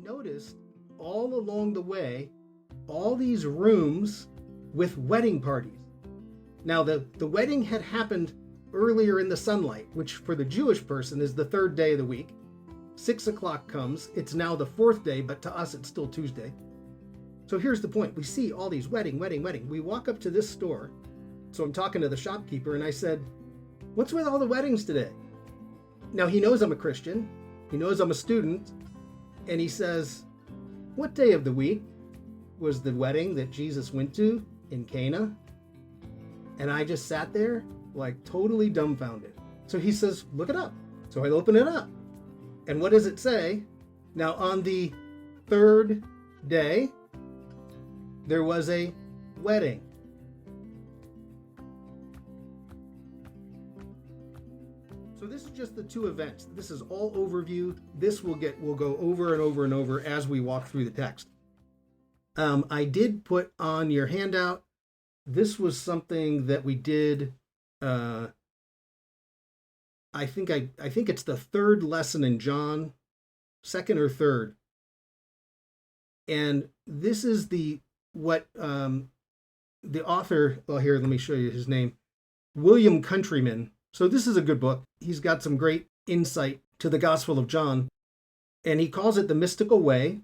noticed all along the way, all these rooms with wedding parties. Now, the wedding had happened earlier in the sunlight, which for the Jewish person is the third day of the week. 6 o'clock comes. It's now the fourth day, but to us, it's still Tuesday. So here's the point. We see all these wedding. We walk up to this store. So I'm talking to the shopkeeper, and I said, "What's with all the weddings today?" Now, he knows I'm a Christian. He knows I'm a student. And he says, "What day of the week was the wedding that Jesus went to in Cana?" And I just sat there like totally dumbfounded. So he says, "Look it up." So I open it up. And what does it say? Now, on the third day, there was a wedding. So this is just the two events. This is all overview. This we'll go over and over and over as we walk through the text. I did put on your handout. This was something that we did. I think it's the third lesson in John, second or third. And this is what the author. Well, here, let me show you his name, William Countryman. So this is a good book. He's got some great insight to the Gospel of John, and he calls it the mystical way.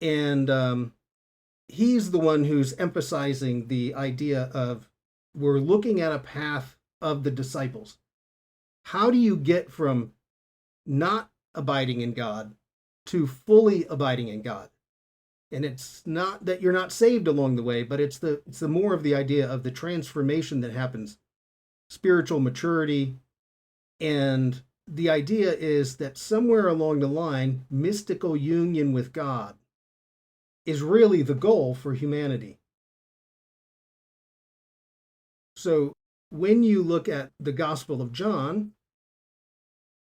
And he's the one who's emphasizing the idea of we're looking at a path of the disciples. How do you get from not abiding in God to fully abiding in God? And it's not that you're not saved along the way, but it's the more of the idea of the transformation that happens, spiritual maturity. And the idea is that somewhere along the line, mystical union with God is really the goal for humanity. So when you look at the Gospel of John,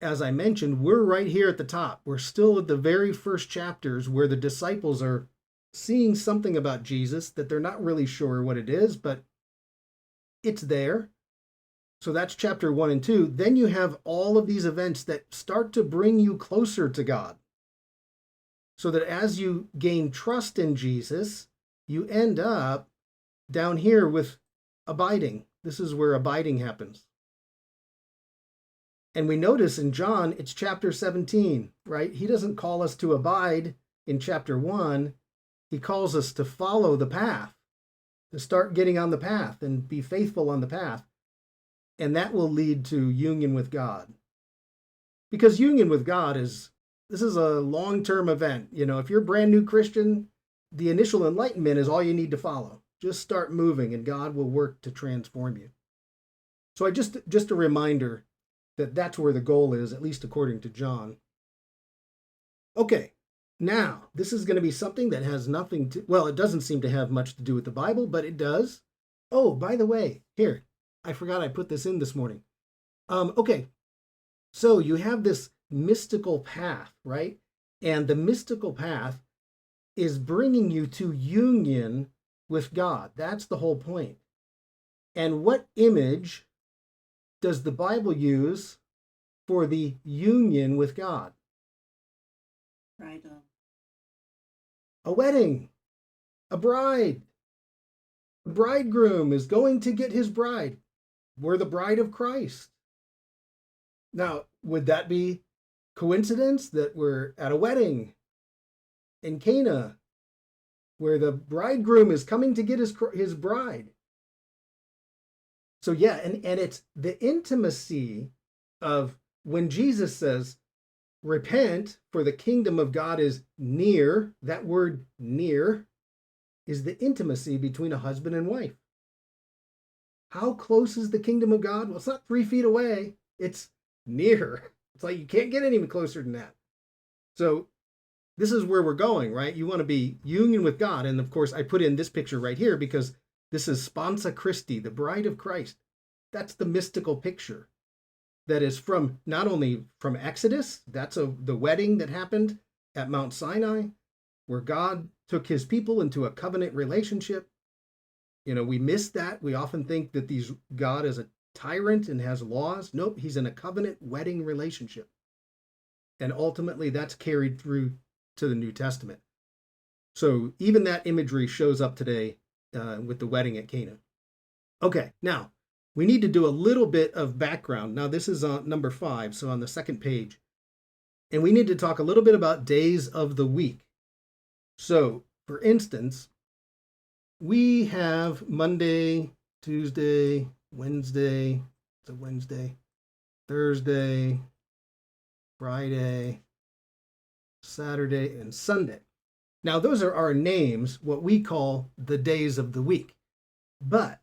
as I mentioned, we're right here at the top. We're still at the very first chapters where the disciples are seeing something about Jesus that they're not really sure what it is, but it's there. So that's chapter 1 and 2. Then you have all of these events that start to bring you closer to God. So that as you gain trust in Jesus, you end up down here with abiding. This is where abiding happens. And we notice in John, it's chapter 17, right? He doesn't call us to abide in chapter 1. He calls us to follow the path, to start getting on the path and be faithful on the path. And that will lead to union with God. Because union with God this is a long-term event. You know, if you're a brand new Christian, the initial enlightenment is all you need to follow. Just start moving and God will work to transform you. So just a reminder that that's where the goal is, at least according to John. Okay, now this is going to be something that has nothing to, well, it doesn't seem to have much to do with the Bible, but it does. Oh, by the way, here, I forgot I put this in this morning. Okay, so you have this mystical path, right? And the mystical path is bringing you to union with God. That's the whole point. And what image does the Bible use for the union with God? Bridal. A wedding, a bride. The bridegroom is going to get his bride. We're the bride of Christ. Now, would that be coincidence that we're at a wedding in Cana where the bridegroom is coming to get his bride? So yeah, and it's the intimacy of when Jesus says, "Repent, for the kingdom of God is near." That word near is the intimacy between a husband and wife. How close is the kingdom of God? Well, it's not 3 feet away. It's near. It's like you can't get any closer than that. So this is where we're going, right? You want to be union with God. And of course, I put in this picture right here because this is Sponsa Christi, the bride of Christ. That's the mystical picture that is from not only from Exodus, that's the wedding that happened at Mount Sinai, where God took his people into a covenant relationship. You know, we miss that. We often think that God is a tyrant and has laws. Nope, he's in a covenant wedding relationship. And ultimately that's carried through to the New Testament. So even that imagery shows up today with the wedding at Cana. Okay, now we need to do a little bit of background. Now this is on number 5, so on the second page. And we need to talk a little bit about days of the week. So, for instance, we have Monday, Tuesday, Wednesday, Thursday, Friday, Saturday, and Sunday. Now, those are our names, what we call the days of the week. But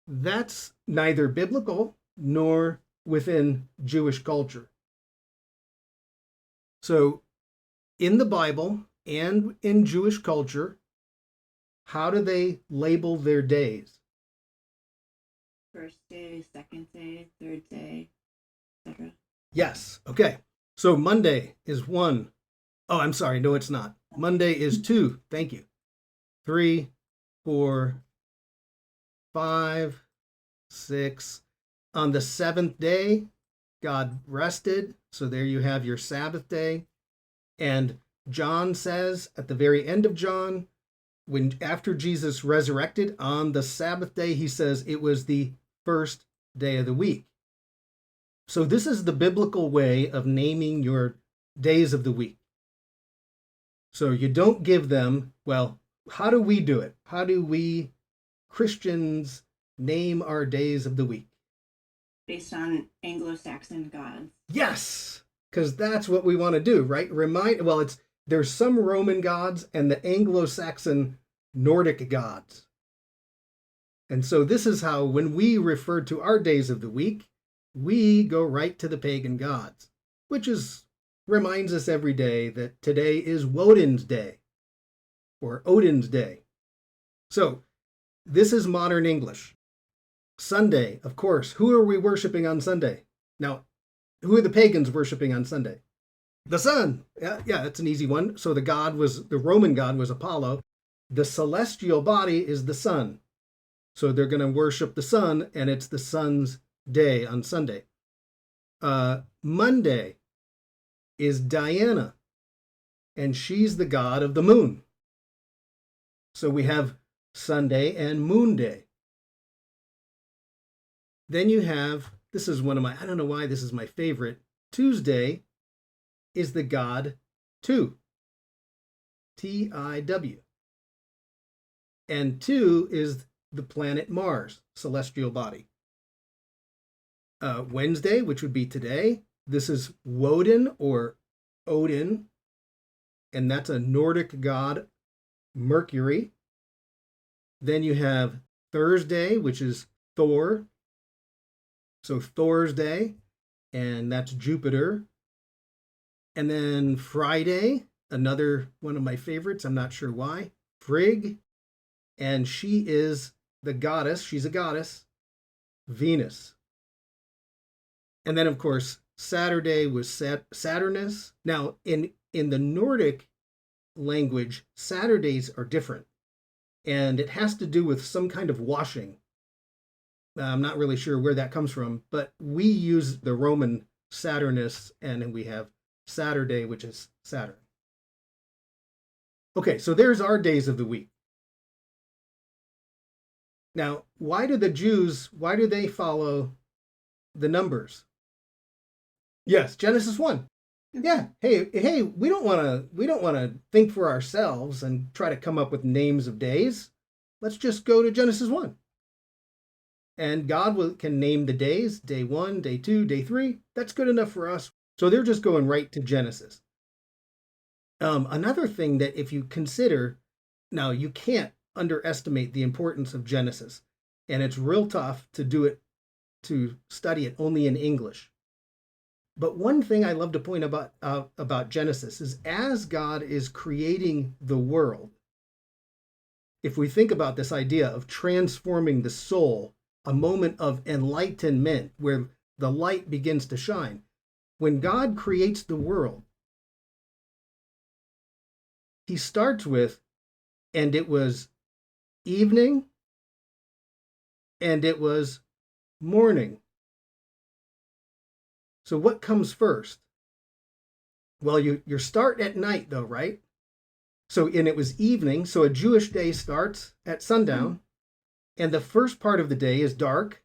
that's neither biblical nor within Jewish culture. So, in the Bible and in Jewish culture, how do they label their days? First day, second day, third day, etc. Yes. Okay. So Monday is 1. Oh, I'm sorry. No, it's not. Monday is 2. Thank you. 3, 4, 5, 6. On the 7th day, God rested. So there you have your Sabbath day. And John says at the very end of John, after Jesus resurrected on the Sabbath day, he says it was the first day of the week. So this is the biblical way of naming your days of the week. So you don't give them, well, how do we do it? How do we Christians name our days of the week? Based on Anglo-Saxon gods. Yes, because that's what we want to do, right? There's some Roman gods and the Anglo-Saxon Nordic gods. And so this is how, when we refer to our days of the week, we go right to the pagan gods, which reminds us every day that today is Woden's Day or Odin's Day. So this is modern English. Sunday, of course. Who are we worshiping on Sunday? Now, who are the pagans worshiping on Sunday? The sun. Yeah, that's an easy one. So the Roman god was Apollo. The celestial body is the sun. So they're going to worship the sun, and it's the sun's day on Sunday. Monday is Diana, and she's the god of the moon. So we have Sunday and Moon Day. Then you have, this is one of I don't know why this is my favorite, Tuesday is the god Two, Tiw. And 2 is the planet Mars, celestial body. Wednesday, which would be today, this is Woden or Odin, and that's a Nordic god, Mercury. Then you have Thursday, which is Thor. So Thor's day, and that's Jupiter. And then Friday, another one of my favorites, I'm not sure why, Frigg, and she is the goddess, she's a goddess, Venus. And then, of course, Saturday was Saturnus. Now, in the Nordic language, Saturdays are different, and it has to do with some kind of washing. I'm not really sure where that comes from, but we use the Roman Saturnus, and then we have Saturday, which is Saturn. Okay, so there's our days of the week. Now, why do they follow the numbers? Yes, Genesis 1. Yeah. Hey, we don't want to think for ourselves and try to come up with names of days. Let's just go to Genesis 1. And God can name the days, day 1, day 2, day 3. That's good enough for us. So they're just going right to Genesis. Another thing that if you consider, now you can't underestimate the importance of Genesis. And it's real tough to study it only in English. But one thing I love to point about Genesis is, as God is creating the world, if we think about this idea of transforming the soul, a moment of enlightenment where the light begins to shine, when God creates the world, he starts with, and it was evening, and it was morning. So what comes first? Well, you start at night though, right? So, and it was evening, so a Jewish day starts at sundown, and the first part of the day is dark,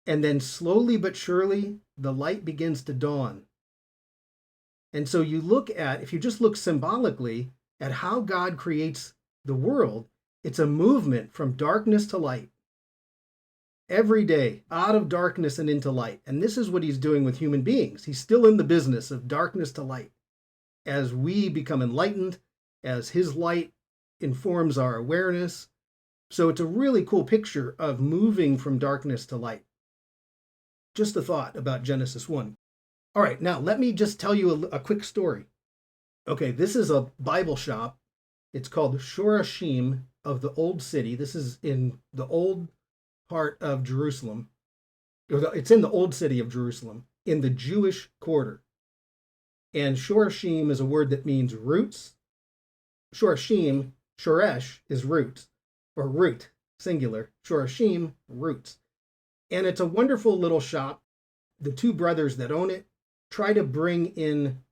and then slowly but surely the light begins to dawn. And so you look at, if you just look symbolically at how God creates the world, it's a movement from darkness to light. Every day, out of darkness and into light. And this is what he's doing with human beings. He's still in the business of darkness to light. As we become enlightened, as his light informs our awareness. So it's a really cool picture of moving from darkness to light. Just a thought about Genesis 1. All right, now let me just tell you a quick story. Okay, this is a Bible shop. It's called Shorashim of the Old City. This is in the old part of Jerusalem. It's in the old city of Jerusalem, in the Jewish quarter. And Shorashim is a word that means roots. Shorashim, Shoresh is roots, or root, singular. Shorashim, roots. And it's a wonderful little shop. The two brothers that own it try to bring in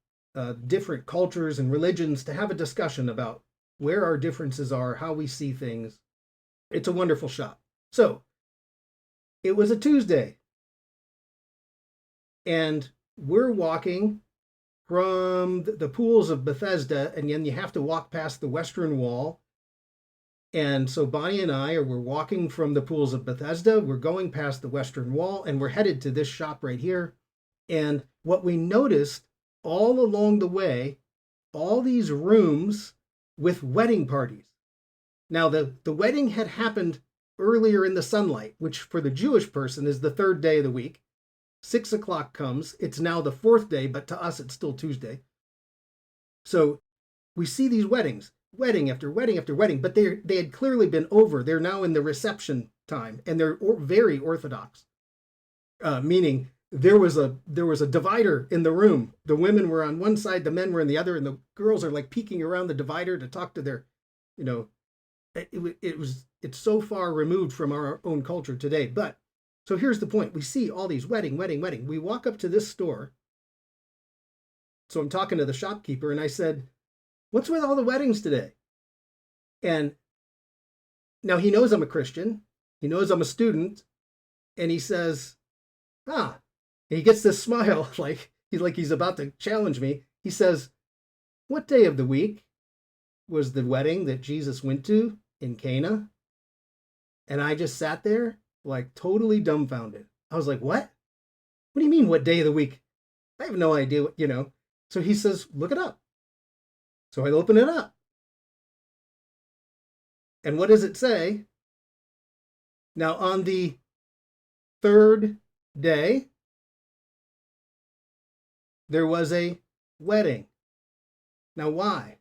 different cultures and religions to have a discussion about where our differences are, how we see things. It's a wonderful shop. So, it was a Tuesday, and we're walking from the pools of Bethesda, and then you have to walk past the Western Wall. And so Bonnie and I we're walking from the pools of Bethesda, we're going past the Western Wall, and we're headed to this shop right here. And what we noticed all along the way, all these rooms with wedding parties. Now, the wedding had happened earlier in the sunlight, which for the Jewish person is the third day of the week. 6 o'clock comes. It's now the fourth day, but to us, it's still Tuesday. So we see these weddings, wedding after wedding after wedding, but they had clearly been over. They're now in the reception time, and they're very Orthodox, meaning there was a divider in the room. The women were on one side, the men were in the other, and the girls are like peeking around the divider to talk to their, it's so far removed from our own culture today. But so here's the point. We see all these wedding. We walk up to this store. So I'm talking to the shopkeeper, and I said, "What's with all the weddings today?" And now he knows I'm a Christian. He knows I'm a student. And he says, and he gets this smile like he's about to challenge me. He says, "What day of the week was the wedding that Jesus went to in Cana?" And I just sat there like totally dumbfounded. I was like, "What? What do you mean, what day of the week? I have no idea what." So he says, "Look it up." So I open it up. And what does it say? Now, on the third day, there was a wedding. Now, why?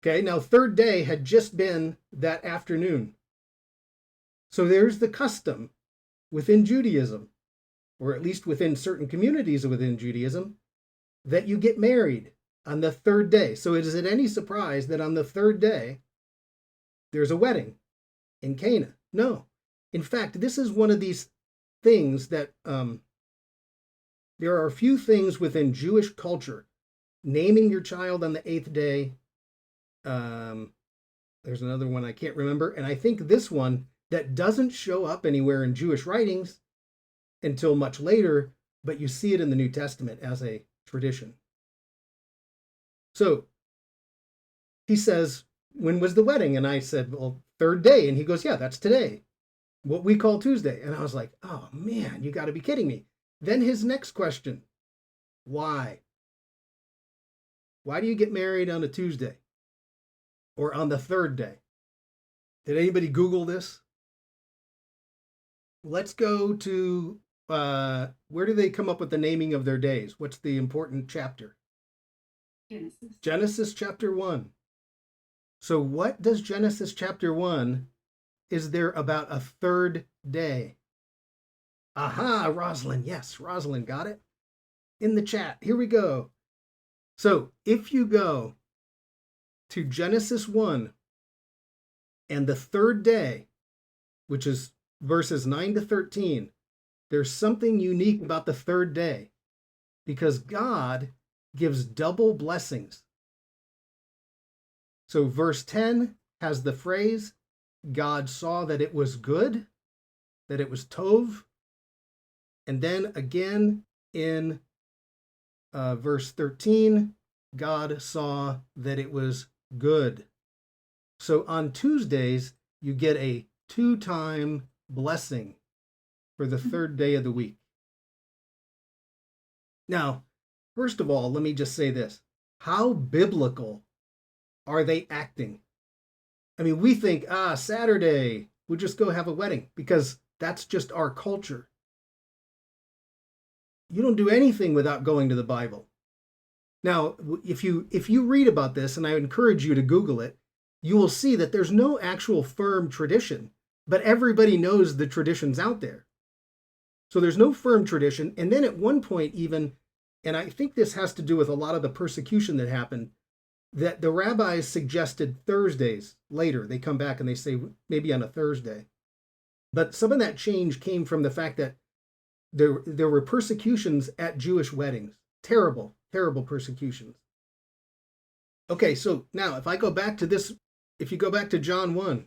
Okay, now third day had just been that afternoon. So there's the custom within Judaism, or at least within certain communities within Judaism, that you get married on the third day. So is it any surprise that on the third day, there's a wedding in Cana? No. In fact, this is one of these things that there are a few things within Jewish culture. Naming your child on the eighth day. There's another one I can't remember. And I think this one that doesn't show up anywhere in Jewish writings until much later, but you see it in the New Testament as a tradition. So he says, "When was the wedding?" And I said, "Well, third day." And he goes, "Yeah, that's today, what we call Tuesday." And I was like, "Oh man, you got to be kidding me." Then his next question, why? Why do you get married on a Tuesday or on the third day? Did anybody Google this? Let's go to, where do they come up with the naming of their days? What's the important chapter? Genesis chapter 1. So what does Genesis chapter 1 is there about a third day? Aha, Rosalind. Yes, Rosalind got it in the chat. Here we go. So if you go to Genesis 1 and the third day, which is verses 9 to 13, there's something unique about the third day because God gives double blessings. So verse 10 has the phrase, God saw that it was good, that it was tov. And then again in verse 13, God saw that it was good. So on Tuesdays, you get a 2-time blessing for the third day of the week. Now, first of all, let me just say this. How biblical are they acting? I mean, we think, Saturday, we'll just go have a wedding because that's just our culture. You don't do anything without going to the Bible. Now, if you read about this, and I encourage you to Google it, you will see that there's no actual firm tradition, but everybody knows the traditions out there. So there's no firm tradition. And then at one point even, and I think this has to do with a lot of the persecution that happened, that the rabbis suggested Thursdays later. They come back and they say maybe on a Thursday. But some of that change came from the fact that there were persecutions at Jewish weddings. Terrible, terrible persecutions. Okay, so now if I go back to this, if you go back to John 1,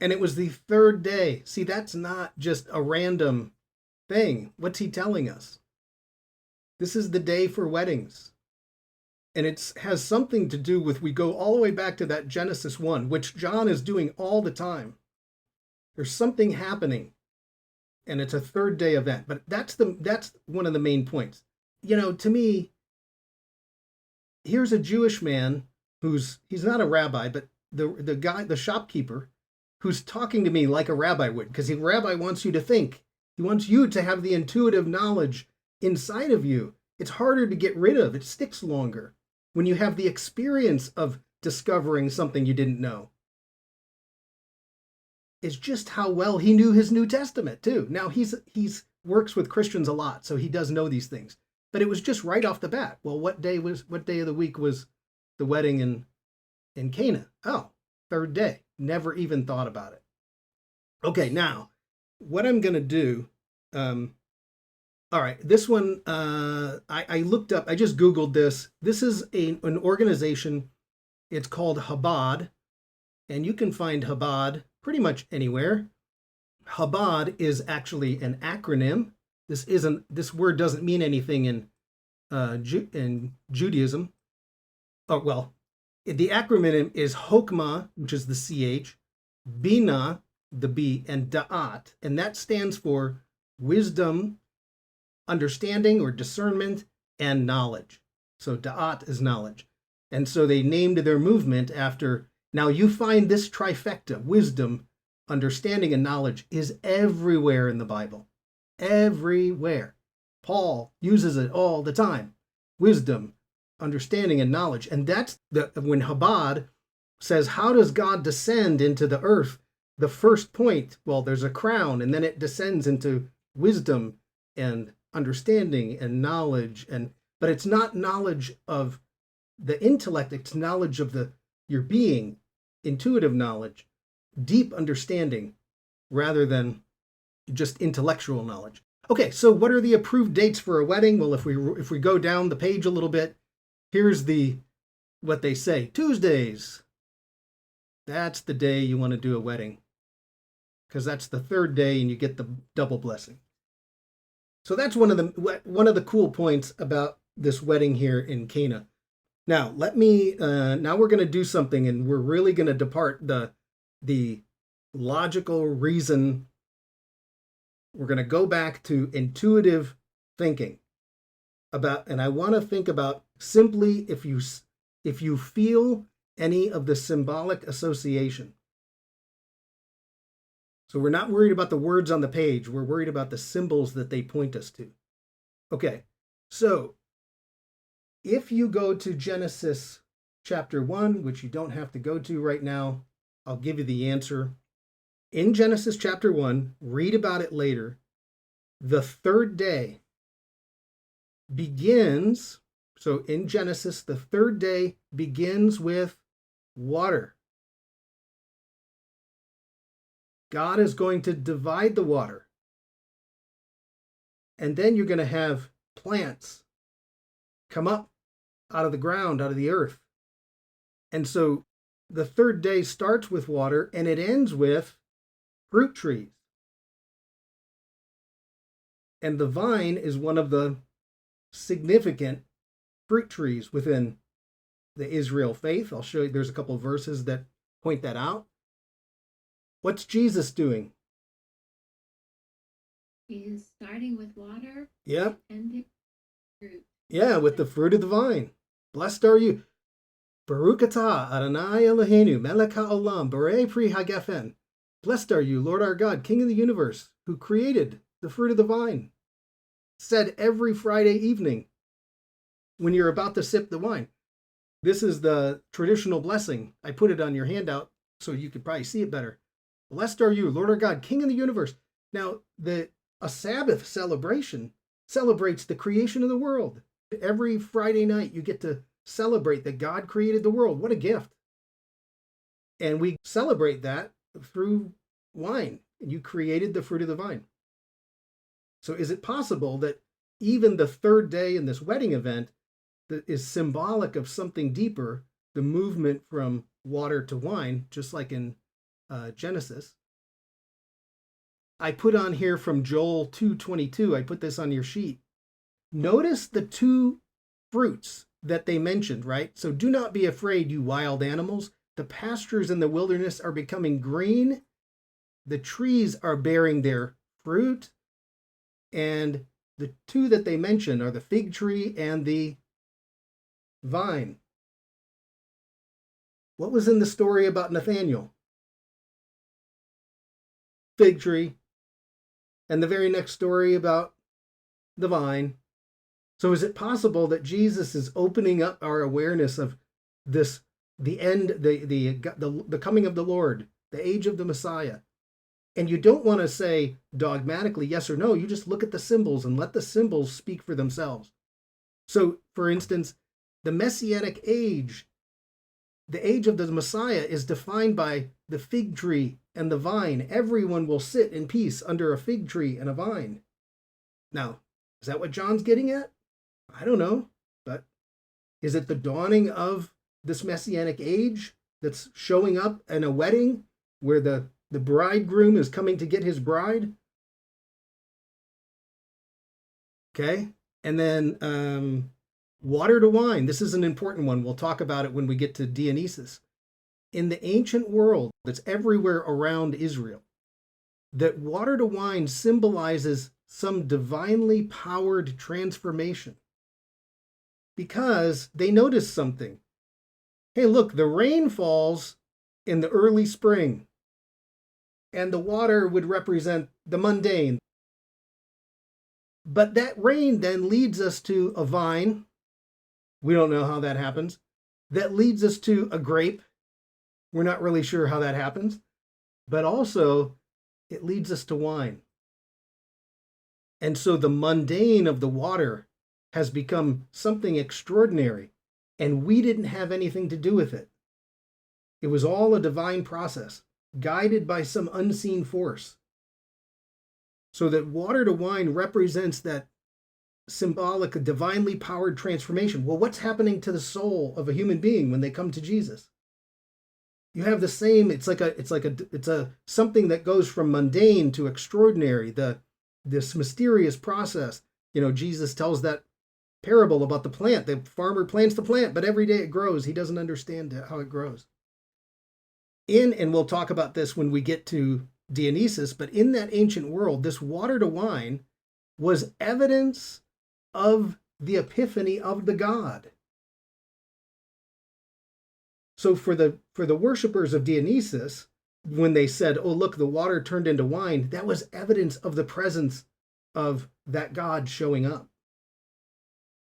and it was the third day. See, that's not just a random thing. What's he telling us? This is the day for weddings. And it has something to do with, we go all the way back to that Genesis 1, which John is doing all the time. There's something happening, and it's a third day event. But that's one of the main points. You know, to me, here's a Jewish man he's not a rabbi, but the guy, the shopkeeper, who's talking to me like a rabbi would, because a rabbi wants you to think. He wants you to have the intuitive knowledge inside of you. It's harder to get rid of. It sticks longer when you have the experience of discovering something you didn't know. It's just how well he knew his New Testament too. Now he's works with Christians a lot, so he does know these things. But it was just right off the bat. Well, what day of the week was the wedding in Cana? Oh, third day. Never even thought about it. Okay, now what I'm going to do. All right, this one I looked up. I just Googled this. This is an organization. It's called Chabad, and you can find Chabad pretty much anywhere. Chabad is actually an acronym. This word doesn't mean anything in Judaism. Oh well, the acronym is Hokmah, which is the CH, Bina, the B, and Da'at, and that stands for wisdom, understanding or discernment, and knowledge. So Da'at is knowledge. And so they named their movement after, now you find this trifecta, wisdom, understanding, and knowledge is everywhere in the Bible. Everywhere. Paul uses it all the time. Wisdom, understanding, and knowledge. And that's when Chabad says, how does God descend into the earth? The first point, well, there's a crown, and then it descends into wisdom and understanding and knowledge. But it's not knowledge of the intellect, it's knowledge of your being, intuitive knowledge, deep understanding, rather than just intellectual knowledge. Okay, so what are the approved dates for a wedding? Well, if we go down the page a little bit, here's what they say. Tuesdays. That's the day you want to do a wedding, because that's the third day and you get the double blessing. So that's one of the cool points about this wedding here in Cana. Now now we're going to do something, and we're really going to depart the logical reason. We're going to go back to intuitive thinking and I want to think about simply if you feel any of the symbolic association. So we're not worried about the words on the page. We're worried about the symbols that they point us to. Okay, so if you go to Genesis chapter 1, which you don't have to go to right now, I'll give you the answer. In Genesis chapter 1, read about it later. The third day begins, so in Genesis, the third day begins with water. God is going to divide the water. And then you're going to have plants come up out of the ground, out of the earth. And so the third day starts with water and it ends with fruit trees. And the vine is one of the significant fruit trees within the Israel faith. I'll show you, there's a couple of verses that point that out. What's Jesus doing? He's starting with water. Yep. And ending fruit. Yeah, with the fruit of the vine. Blessed are you. Baruch atah Adonai Eloheinu melech haolam borei pri hagefen. Blessed are you, Lord our God, King of the universe, who created the fruit of the vine. Said every Friday evening when you're about to sip the wine. This is the traditional blessing. I put it on your handout so you could probably see it better. Blessed are you, Lord our God, King of the universe. Now, a Sabbath celebration celebrates the creation of the world. Every Friday night you get to celebrate that God created the world. What a gift. And we celebrate that through wine. You created the fruit of the vine. So is it possible that even the third day in this wedding event that is symbolic of something deeper, the movement from water to wine, just like in Genesis? I put on here from Joel 2:22, I put this on your sheet. Notice the two fruits that they mentioned, right? So do not be afraid, you wild animals. The pastures in the wilderness are becoming green. The trees are bearing their fruit. And the two that they mention are the fig tree and the vine. What was in the story about Nathaniel? Fig tree. And the very next story about the vine. So is it possible that Jesus is opening up our awareness of this, the end, the coming of the Lord, the age of the Messiah? And you don't want to say dogmatically yes or no. You just look at the symbols and let the symbols speak for themselves. So, for instance, the Messianic age, the age of the Messiah, is defined by the fig tree and the vine. Everyone will sit in peace under a fig tree and a vine. Now, is that what John's getting at? I don't know. But is it the dawning of this Messianic age that's showing up in a wedding where the bridegroom is coming to get his bride? Okay. And then water to wine. This is an important one. We'll talk about it when we get to Dionysus. In the ancient world that's everywhere around Israel, that water to wine symbolizes some divinely powered transformation. Because they noticed something. Hey, look, the rain falls in the early spring. And the water would represent the mundane. But that rain then leads us to a vine. We don't know how that happens. That leads us to a grape. We're not really sure how that happens. But also, it leads us to wine. And so the mundane of the water has become something extraordinary. And we didn't have anything to do with it. It was all a divine process, guided by some unseen force. So that water to wine represents that symbolic, divinely powered transformation. Well, what's happening to the soul of a human being when they come to Jesus? You have the same, it's something that goes from mundane to extraordinary, this mysterious process. You know, Jesus tells that parable about the plant. The farmer plants the plant, but every day it grows. He doesn't understand how it grows. And we'll talk about this when we get to Dionysus, but in that ancient world, this water to wine was evidence of the epiphany of the god. So for the worshipers of Dionysus, when they said, oh, look, the water turned into wine, that was evidence of the presence of that god showing up.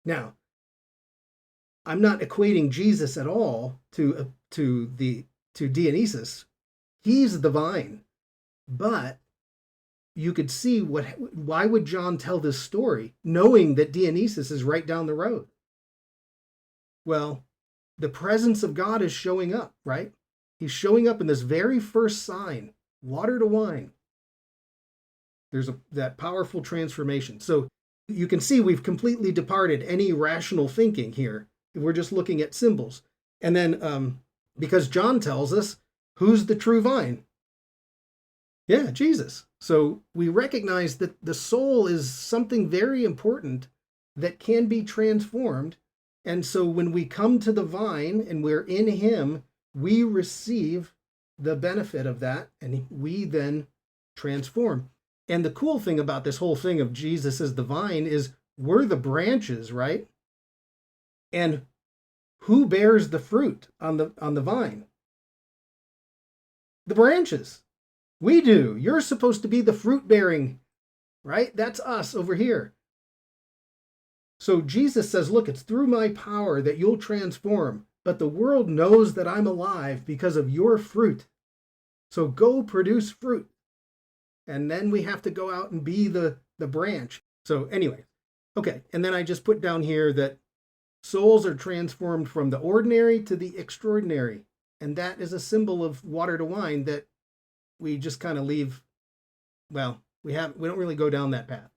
Now, I'm not equating Jesus at all to Dionysus. He's the vine. But you could see why would John tell this story knowing that Dionysus is right down the road? Well, the presence of God is showing up, right? He's showing up in this very first sign, water to wine. There's that powerful transformation. So You can see we've completely departed any rational thinking here. We're just looking at symbols. And then, because John tells us, who's the true vine? Yeah, Jesus. So we recognize that the soul is something very important that can be transformed. And so when we come to the vine and we're in Him, we receive the benefit of that, and we then transform. And the cool thing about this whole thing of Jesus as the vine is we're the branches, right? And who bears the fruit on the vine? The branches. We do. You're supposed to be the fruit bearing, right? That's us over here. So Jesus says, look, it's through my power that you'll transform, but the world knows that I'm alive because of your fruit. So go produce fruit. And then we have to go out and be the branch. So anyway, okay. And then I just put down here that souls are transformed from the ordinary to the extraordinary. And that is a symbol of water to wine that we just kind of leave. Well, we don't really go down that path.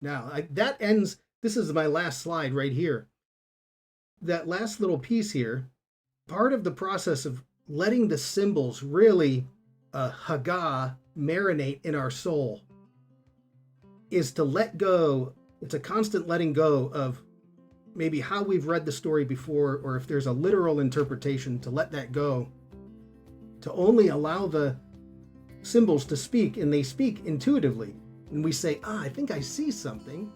Now, that ends, this is my last slide right here. That last little piece here, part of the process of letting the symbols really Haggah marinate in our soul is to let go. It's a constant letting go of maybe how we've read the story before, or if there's a literal interpretation, to let that go, to only allow the symbols to speak, and they speak intuitively. And we say, I think I see something.